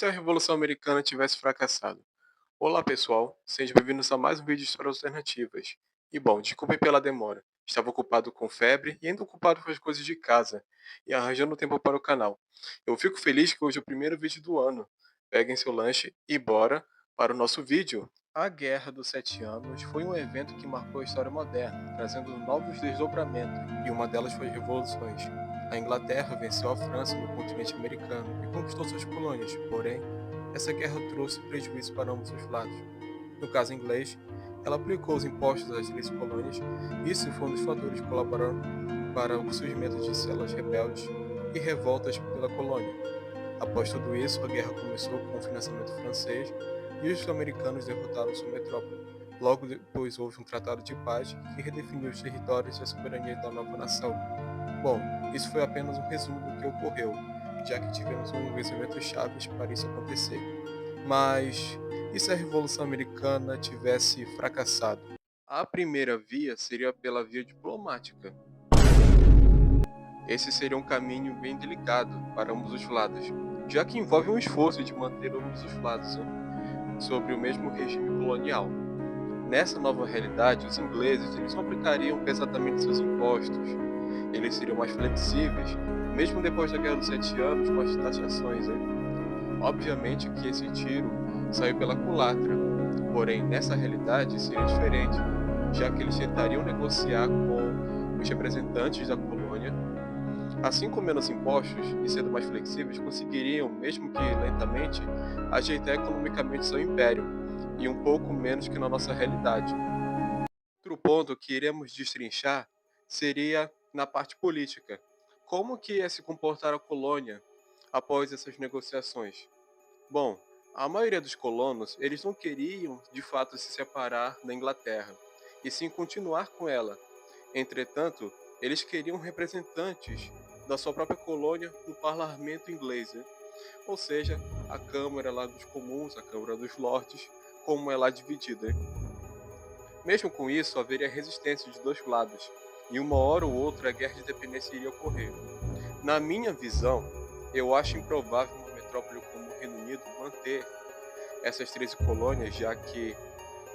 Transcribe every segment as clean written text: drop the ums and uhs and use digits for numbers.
se a Revolução Americana tivesse fracassado? Olá pessoal, sejam bem-vindos a mais um vídeo de histórias alternativas. E bom, desculpem pela demora. Estava ocupado com febre e ainda ocupado com as coisas de casa e arranjando tempo para o canal. Eu fico feliz que hoje é o primeiro vídeo do ano. Peguem seu lanche e bora para o nosso vídeo. A Guerra dos Sete Anos foi um evento que marcou a história moderna, trazendo novos desdobramentos, e uma delas foi as revoluções. A Inglaterra venceu a França no continente americano e conquistou suas colônias, porém, essa guerra trouxe prejuízo para ambos os lados. No caso inglês, ela aplicou os impostos às três colônias, e isso foi um dos fatores que colaboraram para o surgimento de células rebeldes e revoltas pela colônia. Após tudo isso, a guerra começou com o financiamento francês e os americanos derrotaram sua metrópole. Logo depois houve um tratado de paz que redefiniu os territórios e a soberania da nova nação. Bom, isso foi apenas um resumo do que ocorreu, já que tivemos um dos eventos chaves para isso acontecer. Mas e se a Revolução Americana tivesse fracassado? A primeira via seria pela via diplomática. Esse seria um caminho bem delicado para ambos os lados, já que envolve um esforço de manter ambos os lados, sobre o mesmo regime colonial. Nessa nova realidade, os ingleses eles não aplicariam pesadamente seus impostos. Eles seriam mais flexíveis, mesmo depois da Guerra dos Sete Anos, com as taxações. Obviamente que esse tiro saiu pela culatra, porém nessa realidade seria diferente, já que eles tentariam negociar com os representantes da colônia. Assim, com menos impostos e sendo mais flexíveis, conseguiriam, mesmo que lentamente, ajeitar economicamente seu império, e um pouco menos que na nossa realidade. Outro ponto que iremos destrinchar seria na parte política. Como que ia se comportar a colônia após essas negociações? Bom, a maioria dos colonos, eles não queriam de fato se separar da Inglaterra, e sim continuar com ela. Entretanto, eles queriam representantes da sua própria colônia no parlamento inglês, né? Ou seja, a Câmara lá dos Comuns, a Câmara dos Lordes, como é lá dividida. Mesmo com isso, haveria resistência de dois lados, e uma hora ou outra a guerra de independência iria ocorrer. Na minha visão, eu acho improvável uma metrópole como o Reino Unido manter essas 13 colônias, já que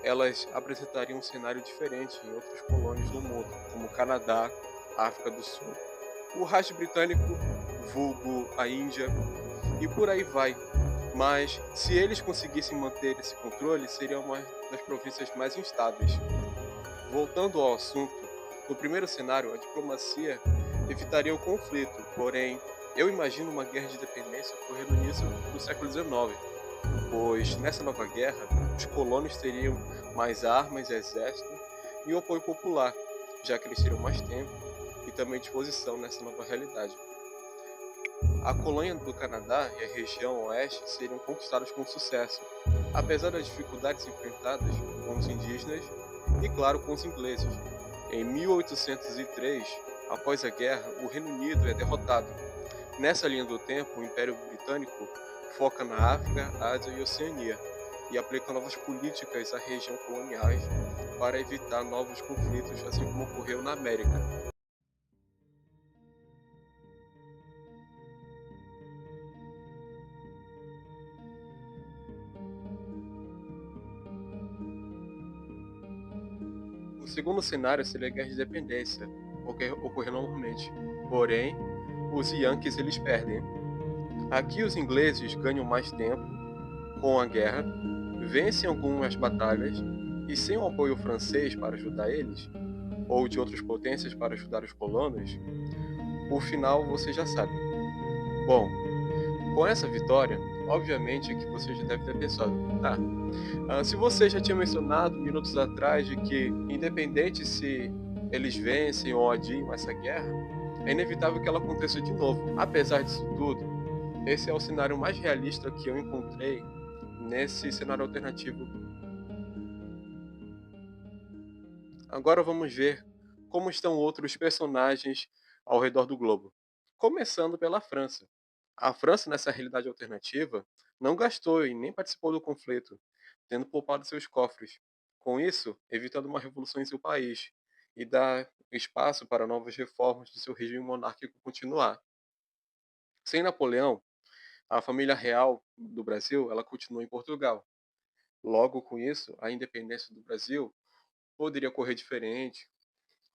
elas apresentariam um cenário diferente em outras colônias do mundo, como o Canadá, a África do Sul, o Raj britânico, vulgo a Índia, e por aí vai. Mas, se eles conseguissem manter esse controle, seria uma das províncias mais instáveis. Voltando ao assunto, no primeiro cenário, a diplomacia evitaria o conflito, porém, eu imagino uma guerra de independência ocorrendo no início do século XIX, pois nessa nova guerra, os colonos teriam mais armas, exército e o apoio popular, já que eles teriam mais tempo e também disposição nessa nova realidade. A colônia do Canadá e a região oeste seriam conquistadas com sucesso, apesar das dificuldades enfrentadas com os indígenas e, claro, com os ingleses. Em 1803, após a guerra, o Reino Unido é derrotado. Nessa linha do tempo, o Império Britânico foca na África, Ásia e Oceania e aplica novas políticas à região coloniais para evitar novos conflitos, assim como ocorreu na América. O segundo cenário seria a Guerra de Independência, ocorrendo novamente. Porém, os Yankees eles perdem. Aqui os ingleses ganham mais tempo com a guerra, vencem algumas batalhas e sem o apoio francês para ajudar eles, ou de outras potências para ajudar os colonos, o final você já sabe. Bom, com essa vitória, obviamente que você já deve ter pensado, tá, se você já tinha mencionado minutos atrás de que, independente se eles vencem ou adiam essa guerra, é inevitável que ela aconteça de novo. Apesar disso tudo, esse é o cenário mais realista que eu encontrei nesse cenário alternativo. Agora vamos ver como estão outros personagens ao redor do globo. Começando pela França. A França, nessa realidade alternativa, não gastou e nem participou do conflito, tendo poupado seus cofres. Com isso, evitando uma revolução em seu país e dar espaço para novas reformas de seu regime monárquico continuar. Sem Napoleão, A família real do Brasil, ela continua em Portugal. Logo com isso, a independência do Brasil poderia ocorrer diferente.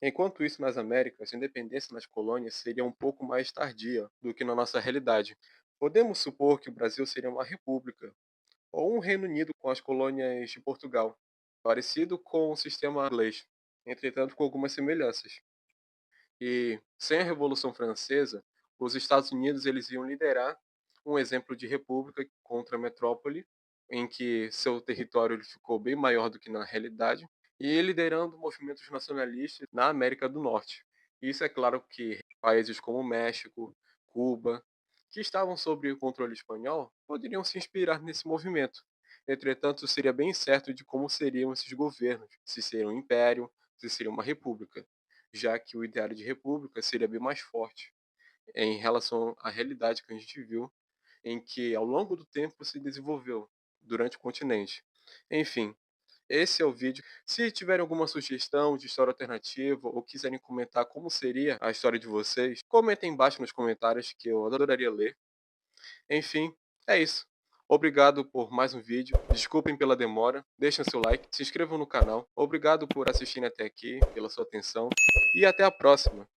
Enquanto isso, nas Américas, a independência nas colônias seria um pouco mais tardia do que na nossa realidade. Podemos supor que o Brasil seria uma república, ou um Reino Unido com as colônias de Portugal, parecido com o sistema inglês, entretanto com algumas semelhanças. E sem a Revolução Francesa, os Estados Unidos eles iam liderar um exemplo de república contra a metrópole, em que seu território ele ficou bem maior do que na realidade, e liderando movimentos nacionalistas na América do Norte. Isso é claro que países como México, Cuba, que estavam sob o controle espanhol, poderiam se inspirar nesse movimento. Entretanto, seria bem certo de como seriam esses governos, se seria um império, se seria uma república, já que o ideário de república seria bem mais forte em relação à realidade que a gente viu, em que ao longo do tempo se desenvolveu durante o continente. Enfim, esse é o vídeo. Se tiverem alguma sugestão de história alternativa ou quiserem comentar como seria a história de vocês, comentem embaixo nos comentários que eu adoraria ler. Enfim, é isso. Obrigado por mais um vídeo. Desculpem pela demora. Deixem seu like, se inscrevam no canal. Obrigado por assistirem até aqui, pela sua atenção e até a próxima.